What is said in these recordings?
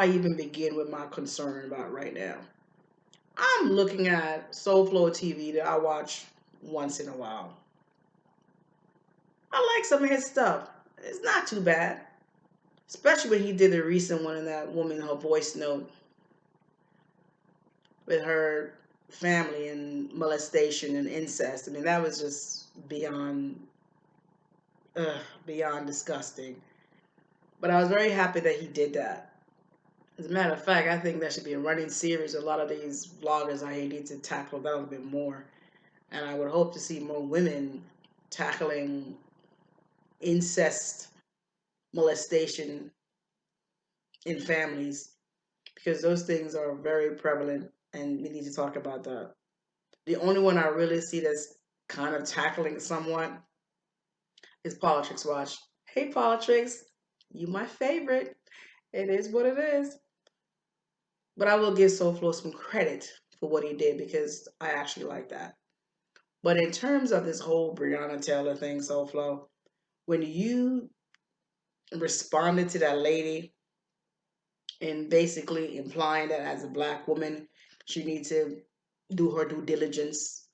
I even begin with my concern about right now? I'm looking at SOUFloTV that I watch once in a while. I like some of his stuff. It's not too bad. Especially when he did the recent one in that woman, her voice note with her family and molestation and incest. I mean, that was just beyond disgusting. But I was very happy that he did that. As a matter of fact, I think that should be a running series. A lot of these vloggers out here need to tackle that a little bit more. And I would hope to see more women tackling incest, molestation in families, because those things are very prevalent and we need to talk about that. The only one I really see that's kind of tackling somewhat is Politics Watch. Hey, Politics, you my favorite. It is what it is. But I will give SoFlo some credit for what he did because I actually like that. But in terms of this whole Breonna Taylor thing, SoFlo, when you responded to that lady and basically implying that as a black woman, she needs to do her due diligence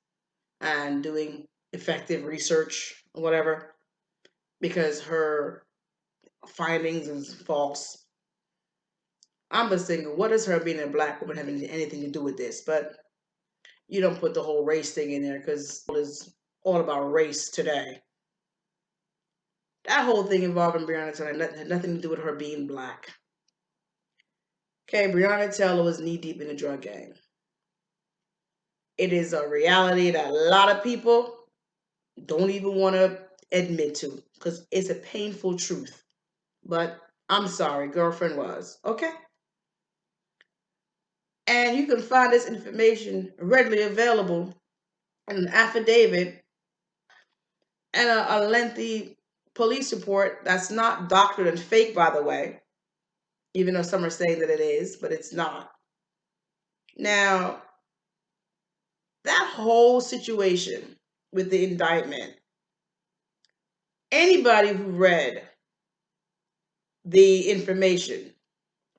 and doing effective research or whatever, because her findings is false. I'm just thinking, what does her being a black woman having anything to do with this? But you don't put the whole race thing in there because it's all about race today. That whole thing involving Breonna Taylor had nothing to do with her being black. Okay, Breonna Taylor was knee deep in the drug game. It is a reality that a lot of people don't even want to admit to because it's a painful truth. But I'm sorry, girlfriend was. Okay? And you can find this information readily available in an affidavit and a lengthy police report that's not doctored and fake, by the way, even though some are saying that it is, but it's not. Now, that whole situation with the indictment, anybody who read the information,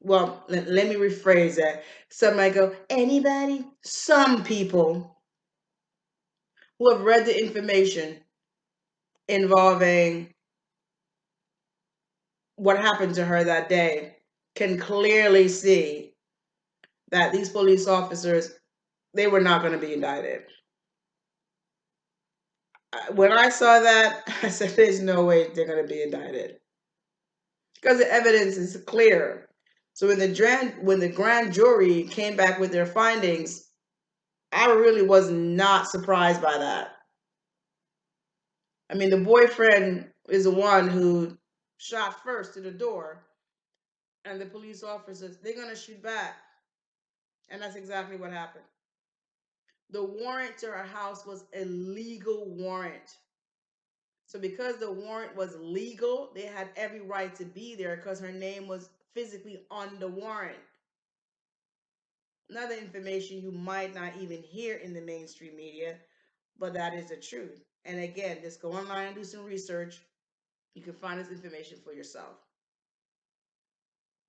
well, let me rephrase that. Some might go, anybody? Some people who have read the information involving what happened to her that day can clearly see that these police officers, they were not going to be indicted. When I saw that, I said, there's no way they're going to be indicted because the evidence is clear. So when the grand jury came back with their findings, I really was not surprised by that. I mean, the boyfriend is the one who shot first to the door, and the police officers, they're going to shoot back. And that's exactly what happened. The warrant to her house was a legal warrant. So because the warrant was legal, they had every right to be there because her name was physically on the warrant. Another information you might not even hear in the mainstream media, but that is the truth. And again, just go online and do some research. You can find this information for yourself.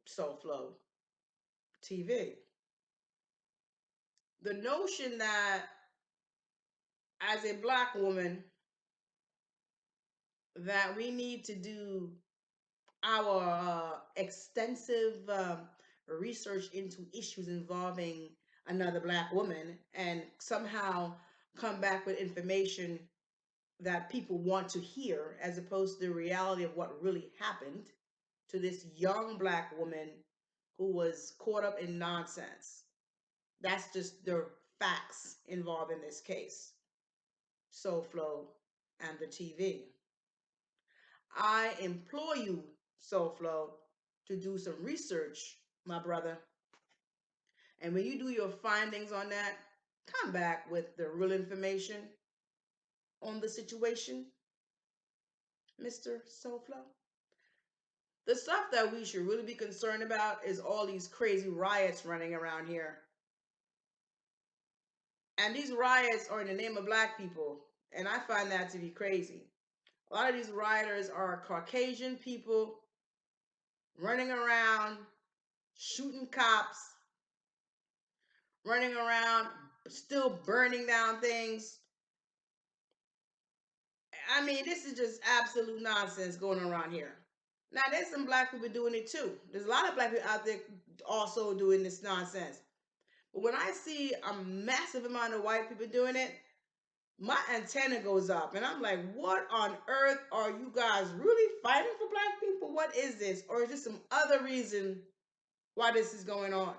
SOUFlo TV. The notion that as a black woman that we need to do our extensive research into issues involving another black woman and somehow come back with information that people want to hear as opposed to the reality of what really happened to this young black woman who was caught up in nonsense. That's just the facts involved in this case. SOUFlo and the TV. I implore you, SOUFlo, to do some research, my brother. And when you do your findings on that, come back with the real information on the situation, Mr. SOUFlo. The stuff that we should really be concerned about is all these crazy riots running around here. And these riots are in the name of black people. And I find that to be crazy. A lot of these rioters are Caucasian people running around shooting cops, running around, still burning down things. I mean, this is just absolute nonsense going around here. Now, there's some black people doing it too. There's a lot of black people out there also doing this nonsense. But when I see a massive amount of white people doing it, my antenna goes up and I'm like, what on earth are you guys really fighting for black people? What is this? Or is this some other reason why this is going on?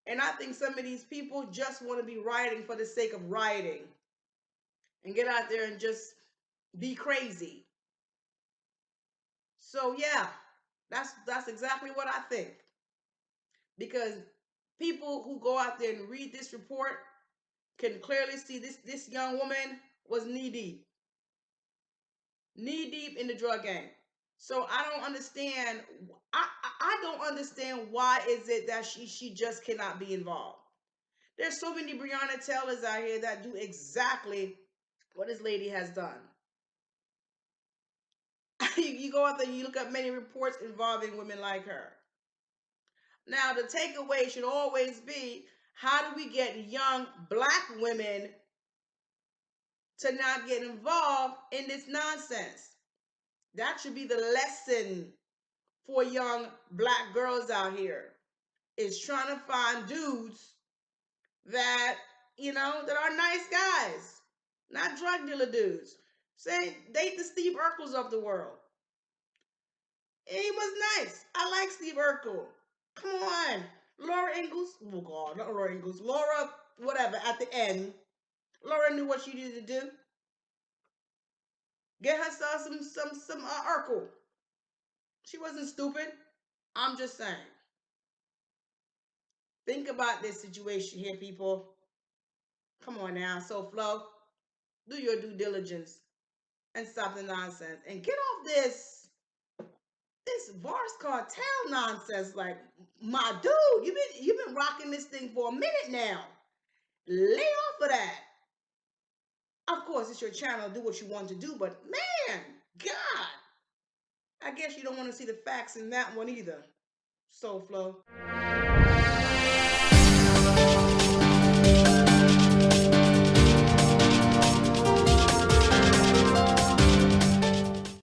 And I think some of these people just want to be rioting for the sake of rioting and get out there and just be crazy. So yeah, that's exactly what I think. Because people who go out there and read this report can clearly see this young woman was knee deep in the drug game. So I don't understand. I don't understand why is it that she just cannot be involved. There's so many Breonna Taylors out here that do exactly what this lady has done. You go out there, you look at many reports involving women like her. Now, the takeaway should always be, how do we get young black women to not get involved in this nonsense? That should be the lesson for young black girls out here, is trying to find dudes that, that are nice guys, not drug dealer dudes. Say, date the Steve Urkels of the world. He was nice. I like Steve Urkel. Come on. Laura Ingalls. Oh, God, not Laura Ingalls. Laura, whatever, at the end. Laura knew what she needed to do. Get herself some Urkel. She wasn't stupid. I'm just saying. Think about this situation here, people. Come on now. So, Flo, do your due diligence and stop the nonsense. And get off this Vars cartel nonsense. Like, my dude, you've been rocking this thing for a minute now. Lay off of that. Of course, it's your channel. Do what you want to do. But, man, God, I guess you don't want to see the facts in that one either. So, Flo.